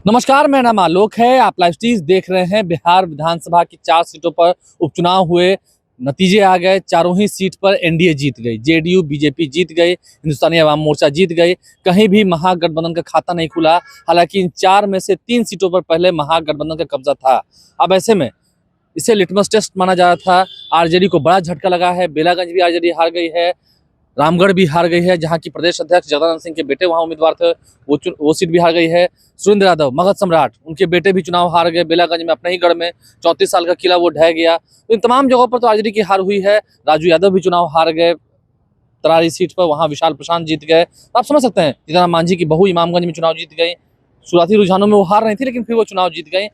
नमस्कार, मेरा नाम आलोक है। आप लाइव स्ट्रीम देख रहे हैं। बिहार विधानसभा की 4 सीटों पर उपचुनाव हुए, नतीजे आ गए। चारों ही सीट पर एनडीए जीत गई। जेडीयू बीजेपी जीत गई, हिंदुस्तानी अवाम मोर्चा जीत गई। कहीं भी महागठबंधन का खाता नहीं खुला। हालांकि इन 4 में से 3 सीटों पर पहले महागठबंधन का कब्जा था। अब ऐसे में इसे लिटमस टेस्ट माना जा रहा था। आरजेडी को बड़ा झटका लगा है। बेलागंज भी आरजेडी हार गई है, रामगढ़ भी हार गई है, जहां की प्रदेश अध्यक्ष जगदानंद सिंह के बेटे वहां उम्मीदवार थे, वो सीट भी हार गई है। सुरेंद्र यादव मगध सम्राट, उनके बेटे भी चुनाव हार गए। बेलागंज में अपने ही गढ़ में 34 साल का किला वो ढह गया। तो इन तमाम जगहों पर तो आरजेडी की हार हुई है। राजू यादव भी चुनाव हार गए तरारी सीट पर, वहां विशाल प्रशांत जीत गए। तो आप समझ सकते हैं, जीतन मांझी की बहू इमामगंज में चुनाव जीत गई। शुरुआती रुझानों में वो हार रही थी, लेकिन फिर वो चुनाव जीत गई।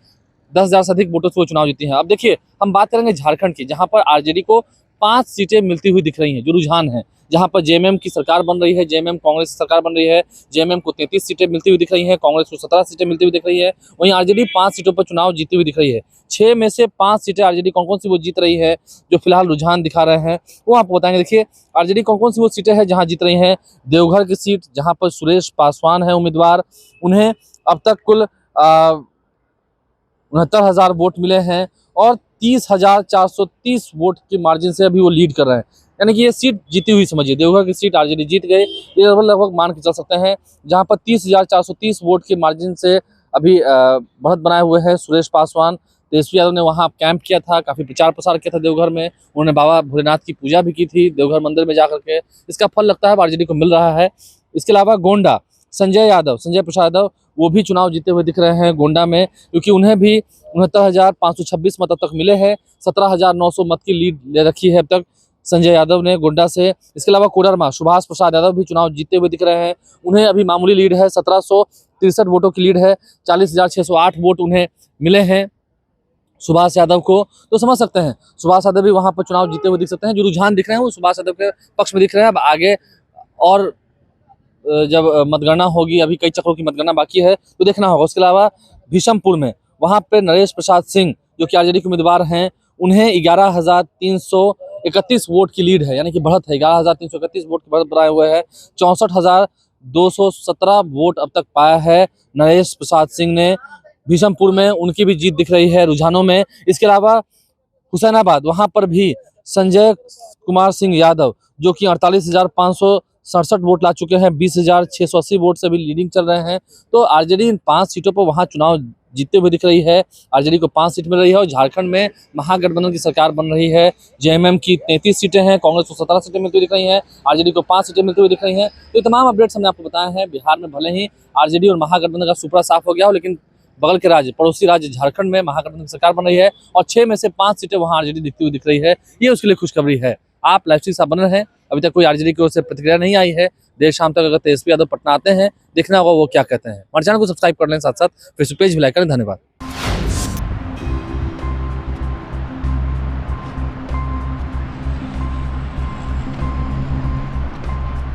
10,000 से अधिक वोटों से वो चुनाव जीती हैं। अब देखिए, हम बात करेंगे झारखंड की, जहां पर आरजेडी को 5 सीटें मिलती हुई दिख रही हैं। जो रुझान है, जहां पर जेएमएम की सरकार बन रही है, जेएमएम कांग्रेस की सरकार बन रही है। जेएमएम को 33 सीटें मिलती हुई दिख रही हैं, कांग्रेस को 17 सीटें मिलती हुई दिख रही है। वहीं आरजेडी 5 सीटों पर चुनाव जीती हुई दिख रही है। 6 में से 5 सीटें आरजेडी कौन कौन सी वो जीत रही है, जो फिलहाल रुझान दिखा रहे हैं, वो आपको बताएंगे। देखिए, आरजेडी कौन कौन सी वो सीटें हैं जहां जीत रही हैं। देवघर की सीट, जहां पर सुरेश पासवान है उम्मीदवार, उन्हें अब तक कुल 69,000 वोट मिले हैं और 30,430 वोट के मार्जिन से अभी वो लीड कर रहे हैं। यानी कि ये सीट जीती हुई समझिए। देवघर की सीट आरजेडी जीत गए, ये लगभग मान के चल सकते हैं। जहां पर 30,430 वोट के मार्जिन से अभी बढ़त बनाए हुए हैं सुरेश पासवान। तेजस्वी यादव ने वहां कैंप किया था, काफी प्रचार प्रसार किया था देवघर में। उन्होंने बाबा भोलेनाथ की पूजा भी की थी देवघर मंदिर में जाकर के। इसका फल लगता है आरजेडी को मिल रहा है। इसके अलावा गोंडा, संजय प्रसाद यादव, वो भी चुनाव जीते हुए दिख रहे हैं गोंडा में, क्योंकि उन्हें भी 69,526 मत अब तक मिले हैं। 17,900 मत की लीड ले रखी है अब तक संजय यादव ने गोंडा से। इसके अलावा कोडरमा, सुभाष प्रसाद यादव भी चुनाव जीते हुए दिख रहे हैं। उन्हें अभी मामूली लीड है, 1763 वोटों की लीड है। 40,608 वोट उन्हें मिले हैं सुभाष यादव को। तो समझ सकते हैं, सुभाष यादव भी वहां पर चुनाव जीते हुए दिख सकते हैं। जो रुझान दिख रहे हैं वो सुभाष यादव के पक्ष में दिख रहे हैं। अब आगे और जब मतगणना होगी, अभी कई चक्रों की मतगणना बाकी है, तो देखना होगा। उसके अलावा भीषमपुर में, वहां पे नरेश प्रसाद सिंह जो कि आरजेडी के उम्मीदवार हैं, उन्हें 11,331 वोट की लीड है। यानी कि बढ़त है, 11,331 वोट की बढ़त बनाए हुए है। 64,217 वोट अब तक पाया है नरेश प्रसाद सिंह ने भीषमपुर में। उनकी भी जीत दिख रही है रुझानों में। इसके अलावा हुसैनाबाद, वहां पर भी संजय कुमार सिंह यादव, जो कि 48,567 वोट ला चुके हैं, 20,680 वोट से भी लीडिंग चल रहे हैं। तो आरजेडी इन 5 सीटों पर वहां चुनाव जीतते हुए दिख रही है। आरजेडी को 5 सीट मिल रही है और झारखंड में महागठबंधन की सरकार बन रही है। जेएमएम की 33 सीटें हैं, कांग्रेस को 17 सीटें मिलती हुई दिख रही हैं, आरजेडी को 5 सीटें मिलती हुई दिख रही हैं। तो ये तमाम अपडेट्स हमने आपको बताए हैं। बिहार में भले ही आरजेडी और महागठबंधन का सुपड़ा साफ हो गया हो, लेकिन बगल के राज्य, पड़ोसी राज्य झारखंड में महागठबंधन की सरकार बन रही है और 6 में से 5 सीटें वहां आरजेडी दिखती हुई दिख रही है। ये उसके लिए खुशखबरी है। आप लाइव स्ट्रीम साथ बने रहें। अभी तक कोई आरजेडी की ओर से प्रतिक्रिया नहीं आई है। देर शाम तक अगर तेजस्वी यादव पटना आते हैं, देखना होगा वो क्या कहते हैं। हमारे चैनल को सब्सक्राइब कर लें, साथ साथ फेसबुक पेज भी लाइक करें। धन्यवाद।